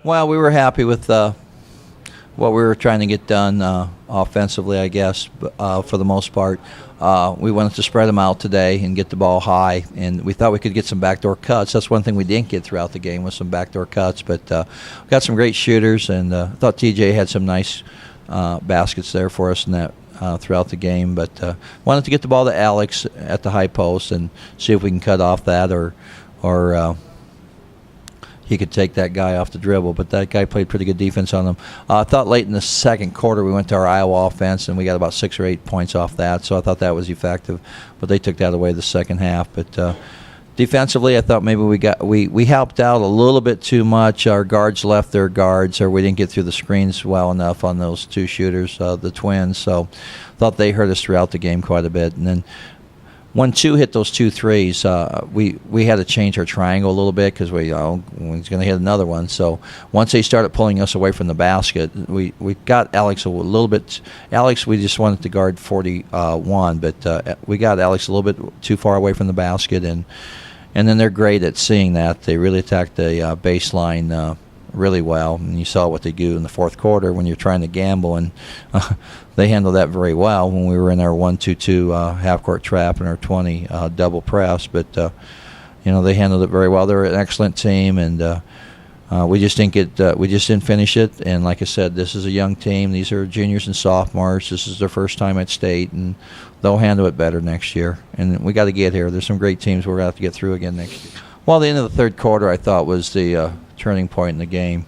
Well, we were happy with what we were trying to get done offensively, I guess, for the most part. We wanted to spread them out today and get the ball high, and we thought we could get some backdoor cuts. That's one thing we didn't get throughout the game was some backdoor cuts, but we got some great shooters, and I thought TJ had some nice baskets there for us in that throughout the game, but wanted to get the ball to Alex at the high post and see if we can cut off that or he could take that guy off the dribble, but that guy played pretty good defense on him. I thought late in the second quarter we went to our Iowa offense, and we got about 6 or 8 points off that, so I thought that was effective, but they took that away the second half. But defensively, I thought maybe we helped out a little bit too much. Our guards left their guards, or we didn't get through the screens well enough on those two shooters, the twins, so I thought they hurt us throughout the game quite a bit. And then when two hit those 2 threes, we had to change our triangle a little bit because he's going to hit another one. So once they started pulling us away from the basket, we got Alex a little bit. Alex, we just wanted to guard 41, but we got Alex a little bit too far away from the basket, and then they're great at seeing that. They really attacked the baseline really well, and you saw what they do in the fourth quarter when you're trying to gamble, and they handled that very well when we were in our 1-2-2 half-court trap and our 20 double press. But they handled it very well. They're an excellent team, and we just didn't finish it. And like I said, this is a young team. These are juniors and sophomores. This is their first time at state, and they'll handle it better next year. And we got to get here. There's some great teams we're going to have to get through again next year. Well, the end of the third quarter, I thought, was the turning point in the game.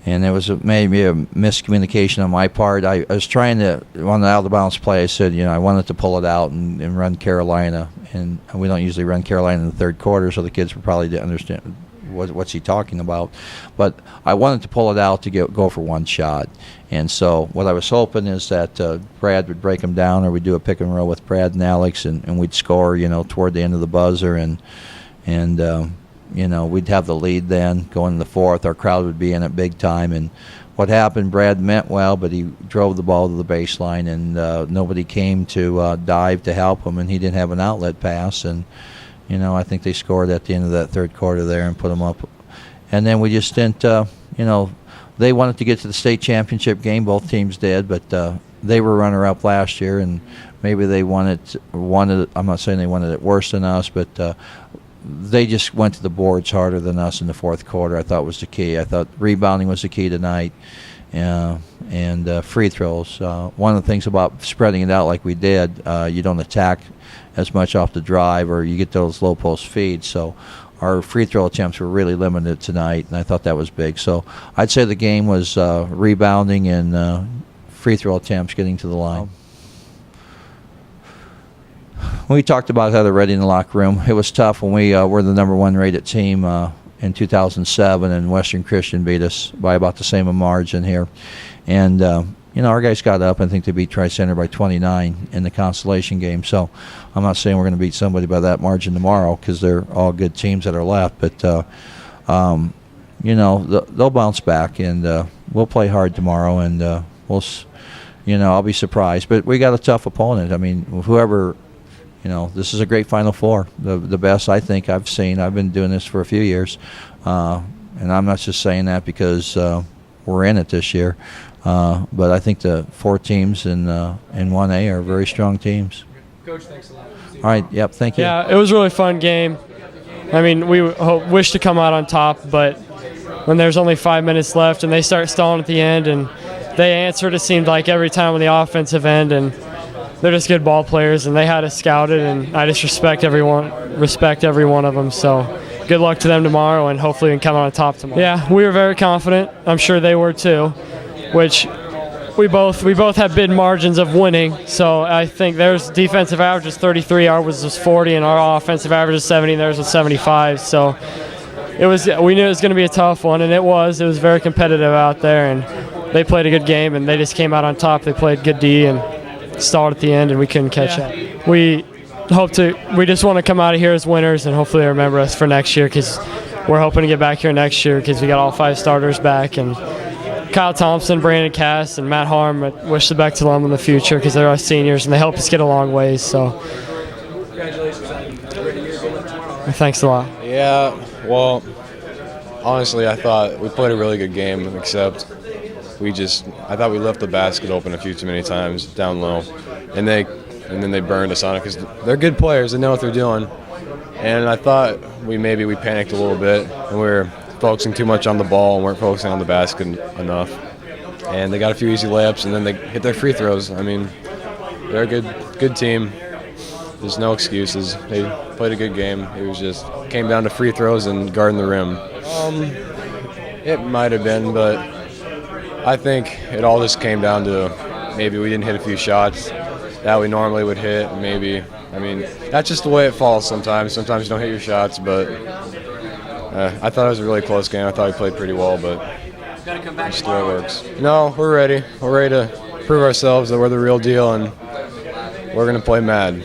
And there was maybe a miscommunication on my part. I was trying to, on the out-of-bounds play, I said, I wanted to pull it out and run Carolina. And we don't usually run Carolina in the third quarter, so the kids probably didn't understand what's he talking about. But I wanted to pull it out to go for one shot. And so what I was hoping is that Brad would break them down, or we'd do a pick and roll with Brad and Alex, and we'd score, toward the end of the buzzer. And we'd have the lead then going in the fourth. Our crowd would be in it big time. And what happened, Brad meant well, but he drove the ball to the baseline, and nobody came to dive to help him, and he didn't have an outlet pass. And, I think they scored at the end of that third quarter there and put them up. And then we just didn't, they wanted to get to the state championship game. Both teams did, but they were runner-up last year, and maybe they wanted. I'm not saying they wanted it worse than us, but they just went to the boards harder than us in the fourth quarter. I thought was the key. I thought rebounding was the key tonight, and free throws. One of the things about spreading it out like we did, you don't attack as much off the drive, or you get those low post feeds. So our free throw attempts were really limited tonight, and I thought that was big. So I'd say the game was rebounding and free throw attempts getting to the line. We talked about how they're ready in the locker room. It was tough when we were the number 1 rated team in 2007, and Western Christian beat us by about the same margin here. And, our guys got up. I think they beat Tri-Center by 29 in the consolation game. So I'm not saying we're going to beat somebody by that margin tomorrow, because they're all good teams that are left. But, they'll bounce back, and we'll play hard tomorrow, and I'll be surprised. But we got a tough opponent. I mean, whoever... this is a great Final Four, the best I think I've seen. I've been doing this for a few years, and I'm not just saying that because we're in it this year. But I think the 4 teams in 1A are very strong teams. Coach, thanks a lot. All right, yep, thank you. Yeah, it was a really fun game. I mean, we wish to come out on top, but when there's only 5 minutes left and they start stalling at the end, and they answered, it seemed like, every time on the offensive end, and they're just good ball players, and they had us scouted, and I just respect every one of them. So good luck to them tomorrow, and hopefully we can come out on top tomorrow. Yeah, we were very confident. I'm sure they were too, which we both have big margins of winning. So I think their defensive average is 33, ours was 40, and our offensive average is 70, and theirs was 75. So we knew it was going to be a tough one, and it was very competitive out there, and they played a good game, and they just came out on top. They played good D and stalled at the end, and we couldn't catch up. We just want to come out of here as winners, and hopefully they remember us for next year, because we're hoping to get back here next year, because we got all 5 starters back, and Kyle Thompson, Brandon Cass, and Matt Harm, I wish the best to them in the future, because they're our seniors, and they helped us get a long ways. So congratulations on a great year. Good luck tomorrow. Thanks a lot. Yeah, well, honestly, I thought we played a really good game, except I thought we left the basket open a few too many times down low, and then they burned us on it because they're good players. They know what they're doing. And I thought we panicked a little bit, and we were focusing too much on the ball and weren't focusing on the basket enough. And they got a few easy layups, and then they hit their free throws. I mean, they're a good team. There's no excuses. They played a good game. It was just came down to free throws and guarding the rim. It might have been, but I think it all just came down to maybe we didn't hit a few shots that we normally would hit. Maybe, I mean, that's just the way it falls sometimes. Sometimes you don't hit your shots, but I thought it was a really close game. I thought we played pretty well, but it's the way it works. No, we're ready. We're ready to prove ourselves that we're the real deal, and we're going to play mad.